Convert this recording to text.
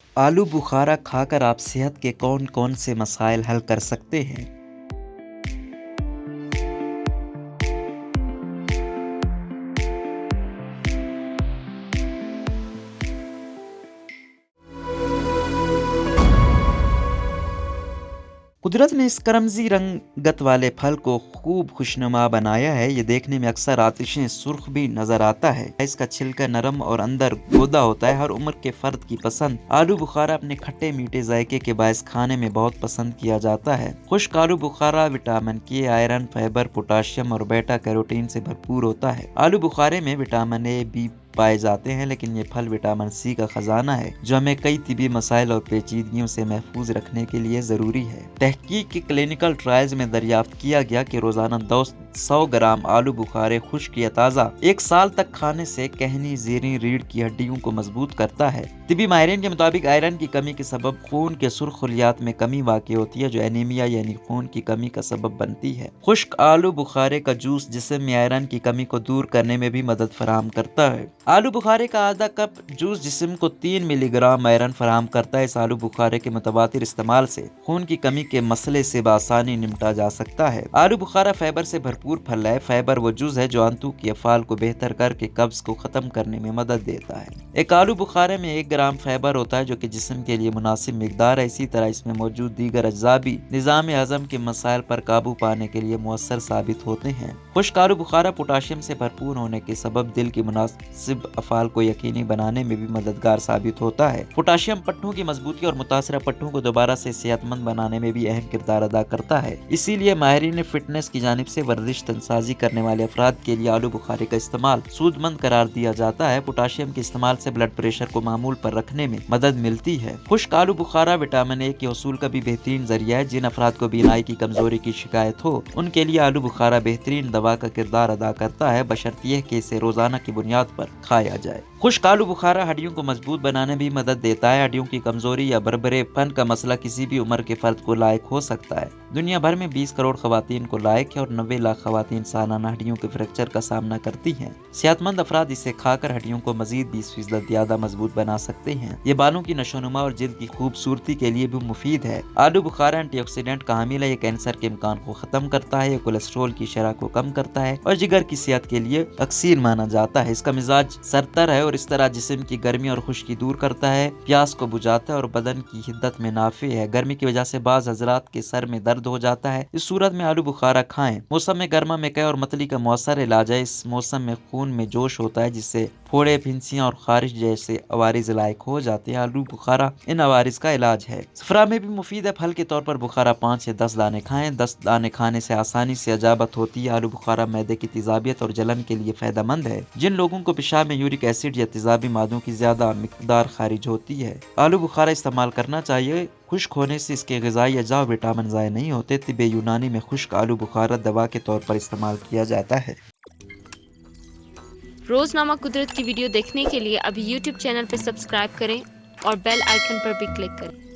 आलू बुखारा खाकर आप सेहत के कौन कौन से मसाइल हल कर सकते हैं? कुदरत ने इस करमजी रंगत वाले फल को खूब खुशनुमा बनाया है। ये देखने में अक्सर आतिशें सुर्ख भी नजर आता है। इसका छिलका नरम और अंदर गोदा होता है। हर उम्र के फर्द की पसंद। आलू बुखारा अपने खट्टे मीठे जायके के बायस खाने में बहुत पसंद किया जाता है। खुश्क आलू बुखारा विटामिन के, आयरन, फाइबर, पोटाशियम और बेटा कैरोटीन से भरपूर होता है। आलू बुखारे में विटामिन ए, बी पाए जाते हैं, लेकिन ये फल विटामिन सी का खजाना है जो हमें कई तिबी मसाइल और पेचीदगियों से महफूज रखने के लिए जरूरी है। तहकीक की क्लिनिकल ट्रायल्स में दरियाफ्त किया गया कि रोजाना 100 ग्राम आलू बुखारे खुश्क या ताज़ा 1 साल तक खाने से कहनी, ज़ेरी, रीढ़ की हड्डियों को मजबूत करता है। तिबी माहिरीन के मुताबिक आयरन की कमी के सबब खून के सुर्ख खलियात में कमी वाक़ होती है जो एनीमिया यानी खून की कमी का सबब बनती है। खुश्क आलू बुखारे का जूस जिस्म में आयरन की कमी को दूर करने में भी मदद फराहम करता है। आलू बुखारे का आधा कप जूस जिस्म को 3 मिलीग्राम आयरन फराहम करता है। इस आलू बुखारे के मुतवातिर इस्तेमाल से खून की कमी के मसले से बआसानी निपटा जा सकता है। आलू बुखारा फाइबर से भरपूर फल है। फाइबर वो जुज है जो आंतों की अफ़ाल को बेहतर करके कब्ज को खत्म करने में मदद देता है। एक आलू बुखारे में 1 ग्राम फाइबर होता है जो कि जिस्म के लिए मुनासिब मिकदार है। इसी तरह इसमें मौजूद दीगर अज्जा भी निज़ाम हज़म के मसाइल पर काबू पाने के लिए मुअस्सर साबित होते हैं। खुश्क आलू बुखारा पोटाशियम से भरपूर होने के सबब दिल की मुनासिब अफ़ाल को यकीनी बनाने में भी मददगार साबित होता है। पोटाशियम पट्टों की मजबूती और मुतासरा पट्टों को दोबारा से सेहतमंद बनाने में भी अहम किरदार अदा करता है। इसीलिए माहिरीन फिटनेस की जानिब से वर्जिश तनसाजी करने वाले अफराद के लिए आलू बुखारे का इस्तेमाल सूदमंद करार दिया जाता है। पोटाशियम के इस्तेमाल से ब्लड प्रेशर को मामूल पर रखने में मदद मिलती है। खुश्क आलू बुखारा विटामिन ए के हसूल का भी बेहतरीन जरिया है। जिन अफराद को बीनाई की कमजोरी की शिकायत हो उनके लिए आलू बुखारा बेहतरीन दवा का किरदार अदा करता है, बशर्ते कि इसे रोजाना की बुनियाद पर खाया जाए। खुश्क आलू बुखारा हड्डियों को मजबूत बनाने में भी मदद देता है। हड्डियों की कमजोरी या बरबरेपन का मसला किसी भी उम्र के फर्द को लायक हो सकता है। दुनिया भर में 20 करोड़ खवातीन को लायक है और 90 लाख खवातीन सालाना हड्डियों के फ्रैक्चर का सामना करती हैं। सेहतमंद अफराद इसे खाकर हड्डियों को मजीद 20% ज्यादा मजबूत बना सकते हैं। ये बालों की नशोनुमा और जिल्द की खूबसूरती के लिए भी मुफीद है। आलू बुखारा एंटीऑक्सीडेंट का हामिल है। ये कैंसर के इम्कान को खत्म करता है, ये कोलेस्ट्रॉल की शरह को कम करता है और जिगर की सेहत के लिए अक्सीर माना जाता है। इसका मिजाज सरतर है और इस तरह जिस्म की गर्मी और खुश्की दूर करता है, प्यास को बुझाता है और बदन की हिद्दत में नाफे है। गर्मी की वजह से बाज हजरात के सर में दर्द हो जाता है। इस सूरत में आलू बुखारा खाएं। मौसम में गर्मा में कई और मतली का मौसर इलाज है। इस मौसम में खून में जोश होता है जिससे फोड़े, फिंसियां और खारिश जैसे अवारिज लायक हो जाते हैं। आलू बुखारा इन अवारिज का इलाज है। सफरा में भी मुफीद है। फल के तौर पर बुखारा 5 से 10 दाने खाएं। 10 दाने खाने से आसानी से अजाबत होती है। आलू बुखारा मैदे की तेजाबियत और जलन के लिए फायदेमंद है। जिन लोगों को पेशाब में यूरिक एसिड या तेजाबी मादों की ज्यादा मिकदार खारिज होती है, आलू बुखारा इस्तेमाल करना चाहिए। खुश्क होने से इसके ग़िज़ाई अज्जा और विटामिन ज़ाय नहीं होते। तिब्बे यूनानी में खुश्क आलू बुखारा दवा के तौर पर इस्तेमाल किया जाता है। रोज़नामा कुदरत की वीडियो देखने के लिए अभी YouTube चैनल पर सब्सक्राइब करें और बेल आइकन पर भी क्लिक करें।